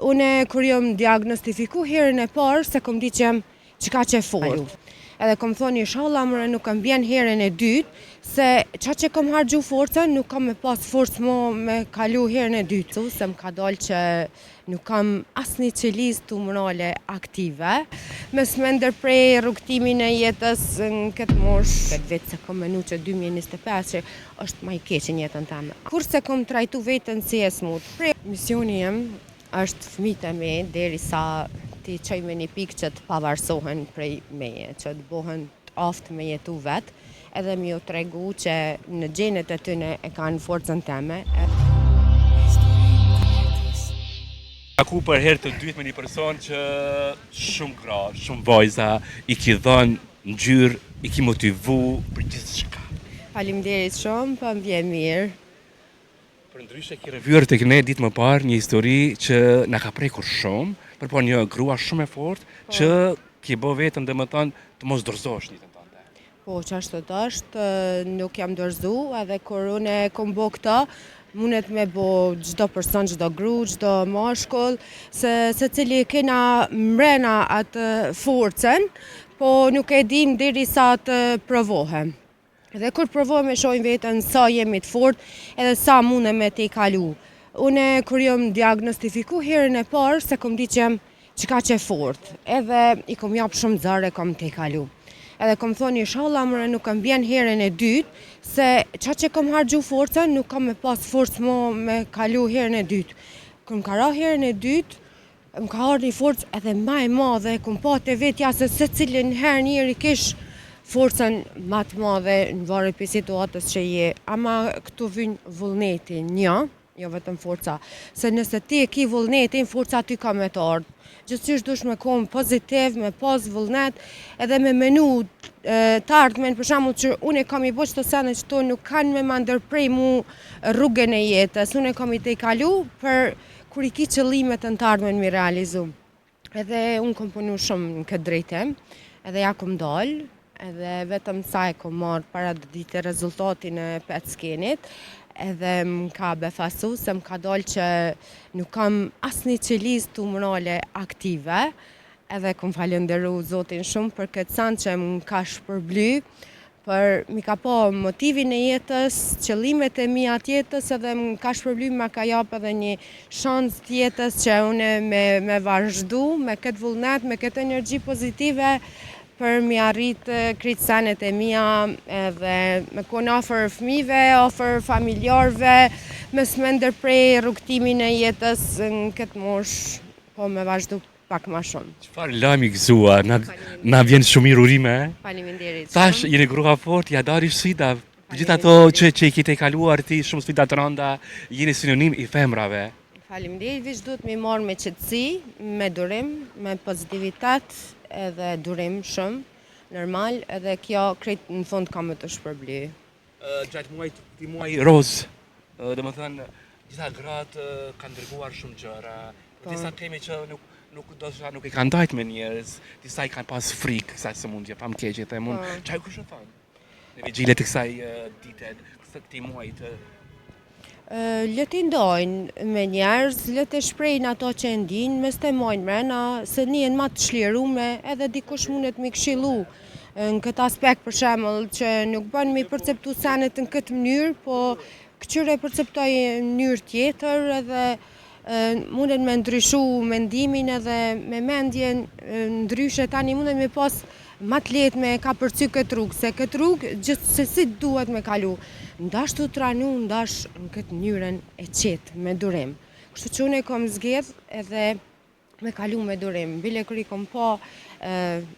Unë kur jam diagnostifiku herën e parë se kom di që jam çka që fort. Edhe kom thonë inshallah mëre nuk kam bjen herën e dytë, se që kom harxhu forcën nuk kam me pas forcë mo me kalu herën e dytë. Se më ka dalë që nuk kam asnjë qelizë tumorale aktive. Mes me ndërprej rrugtimin e jetës në këtë moshë, këtë vetë se kom menu që 2025 që është më i keq në jetën time. Kurse kom trajtu veten si e smut. Misioni jem është fëmijët e mi derisa ti qoj me një pikë që të pavarësohen prej meje, që të bohen të aftë me jetu vetë, edhe mi ju tregu që në gjenet e tyne e kanë forcën teme. Taku për herë të dytë me një person që shumë gra, shumë vajza, i ki dhënë ngjyrë, i ki motivu për gjithçka. Faleminderit shumë, po më vjen mirë. Për ndryshe ki revyer tek ne ditë më parë një histori që na ka prekur shumë, për po një grua shumë e fortë që ki bë vetën domethënë të mos dorëzosh një tënde. Po, që është, nuk jam dorëzu, edhe kur unë kom bo këta, mundet me bo çdo person, çdo gru, çdo mashkull, se cili kena mrena atë forcën, po nuk e dim derisa të provohem. Dhe kur provohem e shohim veten sa jemi të fortë, edhe sa mundem me t'i kalu. Unë kur jam diagnostifiku herën e parë se kom di që jam çka që fortë, edhe i kom jap shumë zare kom t'i kalu. Edhe kom thonë inshallah mëre nuk kam bjen herën e dytë, se që kom harxhu forcën nuk kam me pas forcë mo me kalu herën e dytë. Kur më ka ra herën e dytë, më ka ardhur një forcë edhe më e madhe, kom pa te vetja se secilin herë njëri kish forcën më të madhe në varet për situatës që je, ama këtu vjen vullneti një, jo vetëm forca, se nëse ti e ki vullnetin, forca ty ka me të ardhë. Gjithësisht dush me konë pozitiv, me pas vullnet, edhe me menu të ardhmen, për shembull që unë kam i bo qëto sene që to nuk kanë me ma ndërprej mu rrugën e jetës, unë kam i te i kalu për kur i ki qëllimet në të ardhmen mi realizu. Edhe unë kom punu shumë në këtë drejtim, edhe ja kom dalë, edhe vetëm sa e kom marrë para ditë rezultatin e PET skenit, edhe më ka befasu se më ka dalë që nuk kam asnjë qelizë tumorale aktive, edhe kom falenderu Zotin shumë për këtë san që më ka shpërbly, për mi ka po motivin e jetës, qëllimet e mia të jetës, edhe më ka shpërbly, më ka jap edhe një shans të jetës që une me vazhdu, me këtë vullnet, me këtë energji pozitive, për mi arrit krejt senet e mia, edhe me konë afër fëmijëve, afër familjarëve, mes me ndërprej rrugtimin e jetës në këtë moshë, po me vazhdu pak më shumë. Çfarë lajmi gëzua, na vjen shumë mirë urime. Faleminderit. Tash jeni grua fort, ja dari sfida. Gjithë ato që i kite kaluar ti, shumë sfida të rënda, jeni sinonim i femrave. Faleminderit, veç duhet me marrë me qetësi, me durim, me pozitivitet, edhe durim shumë, normal, edhe kjo krejt në fund ka me të shpërbly. Gjatë muaj roz, dhe më thënë, gjitha gratë kanë dërguar shumë gjëra, disa teme që nuk i kanë dajt me njerëz, disa i kanë pas frikë, kësaj sëmundje, pa më keqe, dhe mund, qaj kush e thënë? Në vigjilet të kësaj dite, këti muajt, Le t'i ndojnë me njerëz, le t'i shprejnë ato që e ndinë, mes të mojnë mrena, se njën ma të shlirume, edhe dikush mundet mi këshilu në këtë aspekt për shemëll, që nuk bën mi perceptu senet në këtë mënyrë, po këqyre perceptoj në mënyrë tjetër, edhe mundet me ndryshu mendimin edhe me mendjen ndryshe, tani mundet me pas ma të letë me ka përcy këtë rrugë, se këtë rrugë gjithë se si duhet me kalu. Ndash të tranu, ndash në këtë mënyrën e qetë, me durim. Kështu që unë e kom zgjedh edhe me kalu me durim. Bile kër i kom po,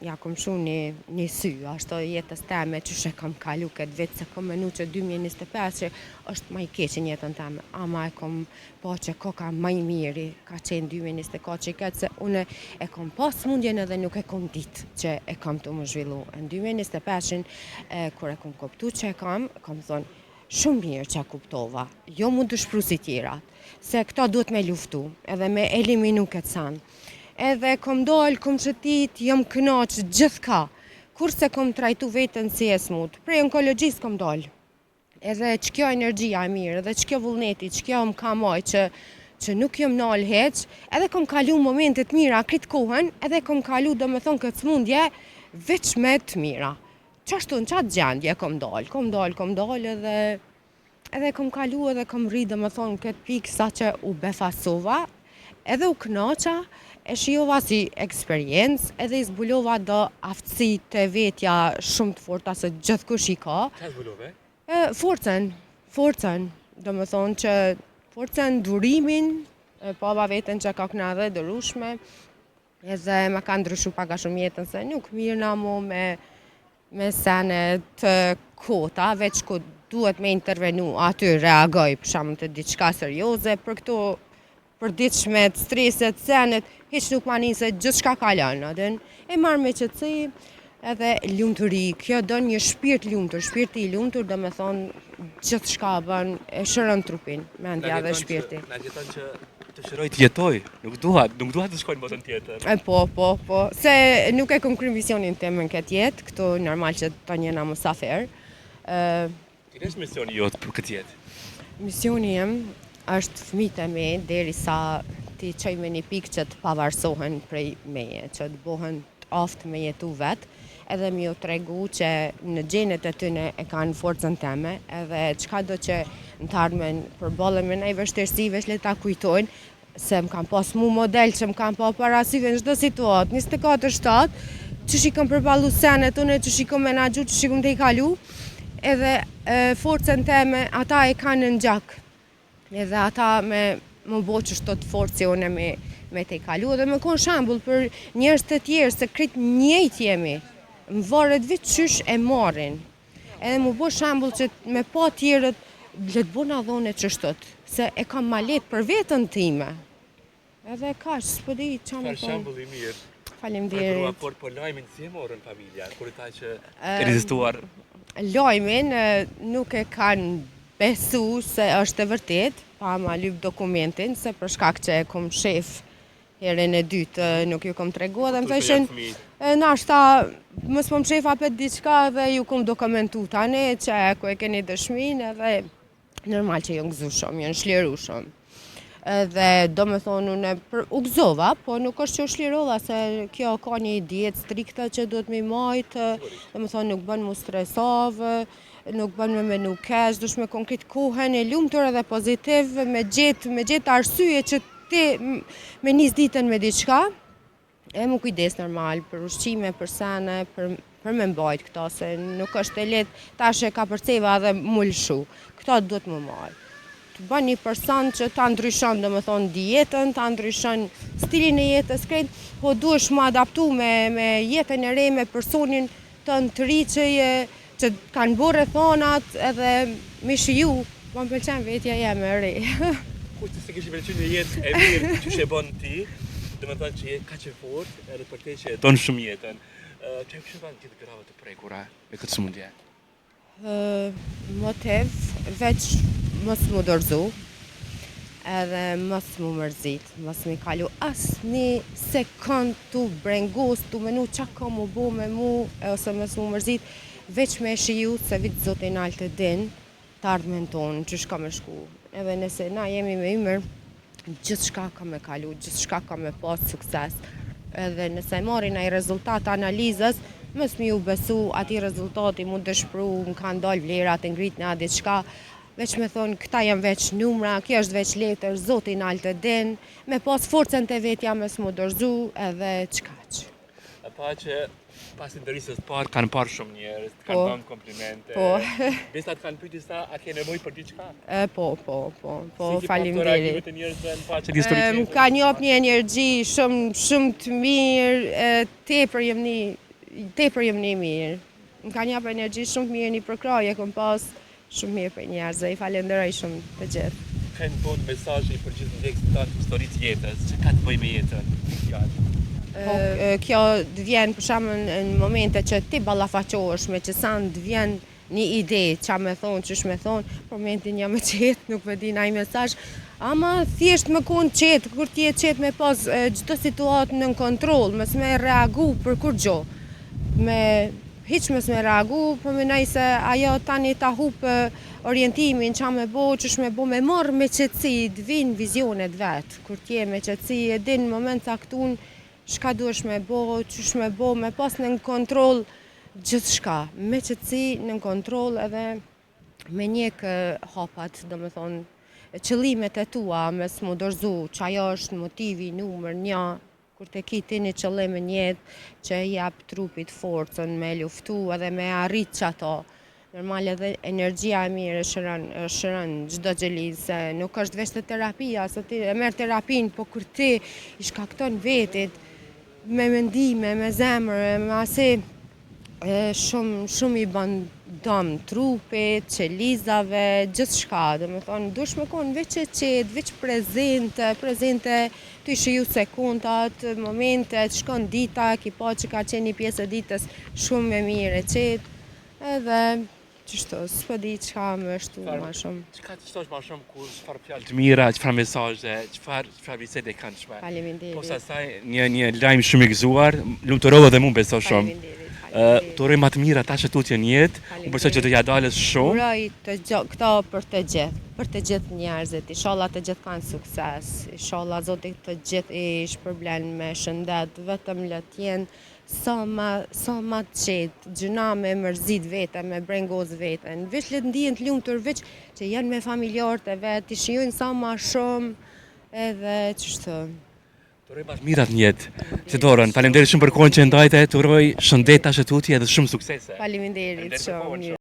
ja kom shu një sy, ashtu jetës teme që shë kom kalu këtë vetë, se kom menu që 2025 që është ma i keqë jetën teme, ama e kom po që koka ma i miri, ka qenë 2024 që i këtë, se unë e kom pas mundjen edhe nuk e kom ditë që e kom të më zhvillu. Në 2025, kër e kom koptu që e kom thonë, shumë mirë që a kuptova, jo mund të shpru si tjerat, se këta duhet me luftu, edhe me eliminu këtë sanë. Edhe kom dollë, kom qëtit, jom kënaqë gjithka, kurse kom trajtu vetën si e smut, prej onkologjisë kom dollë. Edhe që kjo energjia e mirë, edhe që kjo vullneti, që kjo më ka moj, që që nuk jam nal heq, edhe kom kalu momentet mira këtë kohën, edhe kom kalu do me thonë këtë smundje, veç me të mira. Qashtu në qatë gjendje kom dal edhe kom kalu edhe kom rri do me thonë këtë pikë sa që u befasova, edhe u kënaqa, e shijova si eksperiencë, edhe i zbulova do aftësi të vetja shumë të forta se gjithkush i ka. Çfarë zbulove? Forcën, do me thonë që forcën, durimin, pava veten që ka këna dhe dërushme, edhe me ka ndryshu paka shumë jetën se nuk mirë na mu me sene të kota, veç ku duhet me intervenu, aty reagoj për shamë të diçka serioze, për këto për diçmet, streset, senet, hiç nuk ma njëse gjithë shka kalon, e marrë me qëtësi edhe lumturi, kjo do një shpirt lumtur, shpirti i lumtur do me thonë gjithë shka bën, e shërën trupin, mendja dhe shpirti. Na jeton që të shëroj të jetoj, nuk duhat të shkojnë botën tjetër. Po, se nuk e kom kry misionin temën këtë jetë, këtu normal që të njena musafer. Cili është misioni jotë për këtë jetë? Misioni jem është fëmijët e mi deri sa ti qoj me një pikë që të pavarësohen prej meje, që të bohen të aftë me jetu vetë, edhe mi ju tregu që në gjenet e tyne e kanë forcën teme, edhe qka do që në të ardhmen përballën me nej vështirësive që le ta kujtojnë, se më kam pas mu model që më kam pa parasyve në çdo situatë, 24/7, që shi kam përballu senet une, që shi kam menagju, që shi kam të i kalu, edhe forcën teme ata e kanë në gjak. Edhe ata më bo që shto të forci une me te i kalu dhe me konë shambull për njerëz të tjerë se kretë njëjt jemi, më varet vitë qysh e marin. Edhe më bo shambull që me pa tjerët le të bona dhone që shtot, se e kam ma letë për vetën time. Edhe kash, s'po di që më Çfarë shembull i mirë. Faleminderit. Por lajmin si e morën familja, kur ta që e rezistuar. Lajmin nuk e kanë besu se është e vërtet, pa ma lyp dokumentin, se për shkak që e kom shef herën e dytë nuk ju kom tregu, dhe më thëshin, nashta, mos po më shefa për diçka dhe ju kom dokumentu tani, që ku e keni dëshmin, edhe normal që ju ngëzu shumë, ju në shliru shumë. Dhe do me thonë unë u gëzova, po nuk është që u shlirova, se kjo ka një dietë strikta që duhet mi majtë, do me thonë nuk bën mu stresovë, nuk bën me menu kesh, dush me konkret kohën e lumtur edhe pozitiv, me gjetë arsye që ti me nis ditën me diçka, e mu kujdes normal për ushqime, për sene, për me mbajt këto, se nuk është e letë tash e ka përceva dhe mu lëshu. Këto duhet më marrë. Të bën një person që ta ndryshon, do me thonë, dietën, ta ndryshon stilin e jetës krejt, po duhesh më adaptu me jetën e re, me personin të të ri që kanë bërë thonat edhe me shiju, po më pëlqen vetja jeme e re. Kushtë se kishë pëlqy një jetë e mirë që shë bon ti, dhe me thonë që je ka që fort, edhe për te që e donë shumë jetën. Që e kështë banë gjithë grave të prekura me këtë smundje? Motiv, veç mos mu dorëzu, edhe mos mu mërzit, mos mi kalu asë një sekund të brengos, të menu qa ka mu bo me mu, ose mos mu mërzit, veç me shiju se vitë zotin altë të din, të ardhmen tonë, që shka me shku. Edhe nëse na jemi me imër, gjithë shka ka me kalu, gjithë shka ka me pas sukses. Edhe nëse marrin ai rezultat analizës, mos mi u besu ati rezultati mu dëshpru, më kanë dalë vlerat, e ngrit nga diçka, veç me thonë, këta jam veç numra, kjo është veç letër, zotin altë të din, me pas forcën të vetja me s'mu dorëzu, edhe qkaq. E pa që pas ndërisës parë kanë parë shumë njerëz, të kanë dhënë komplimente. Po. Besa të kanë pyeti sa a ke nevojë për diçka? Po, Si faleminderit. Si të njerëzve në faqe historike? Më ka njop një energji shumë të mirë, tepër jem një mirë. Më ka njop energji shumë të mirë, një përkraje kom pas shumë mirë për njerëzve, i falenderoj shumë të gjithë. Kënë bon mesazhi për gjithë ndjekësit tanë historisë jetës, që ka të bëj me jetën? Kjo të vjen për shembull në momente që ti ballafaqohesh me që sa të vjen një ide qa me thonë, qysh me thonë, për momentin jam e qetë, nuk me di naj mesazh, ama thjesht me konë qetë, kur ti je qetë me pas çdo situatë në kontroll, mos me reagu për kur gjo, me hiç mos me reagu, po mendoj se ajo tani ta hup orientimin qa me bo, qysh me bo, me marrë me qetësi, të vinë vizionet vetë, kur t'je me qetësi, e din në moment caktun, shka duhesh me bo, qysh me bo, me pas në kontroll gjithë shka, me qetësi, në kontroll edhe me njek hapat, do me thonë, qëllimet e tua, me s'mu dorzu, që ajo është motivi numër 1, kur të ki ti një qëllim në jetë që jep trupit forcën me luftu edhe me arrit që ato. Normal edhe energjia e mirë e shëron çdo gjeli, se nuk është veç të terapia, se ti e merr terapin, po kur ti i shkakton vetit me mendime, me zemër, me ase shumë i bën dëm trupit, qelizave, gjithçka, domethënë duhesh me kon veç e qetë, veç prezente, ty shiju sekundat, momentet, shkon dita, ki pa që ka qenë një pjesë e ditës shumë e mirë e qetë, edhe qështu, s'po di çka më shtu ma shumë. Çka të shtosh ma shumë kur çfarë fjalë të mira, çfarë mesazhe, çfarë bisede këndshme. Faleminderit. Posa asaj një lajm shumë i gëzuar, lumturova dhe mu besoj shumë. Faleminderit. Të uroj ma të mira ta që tutje në jetë, unë besoj që do ja dalës shumë. Uroj këto për të gjithë njerëzit, inshallah të gjithë kanë sukses, inshallah Zoti të gjithë i shpërblen me shëndet, vetëm le të jenë sa ma të qetë, gjëna me mërzit veten, me brengoz veten, veç le të ndihen të lumtur, veç që janë me familjarët e vet, i shijojnë sa ma shumë, edhe ç'shtu. Të uroj ma të mirat në jetë, që dorën, faleminderit shumë për kohën që ndajte, të uroj shëndet ta që tutje edhe shumë suksese. Faleminderit shumë.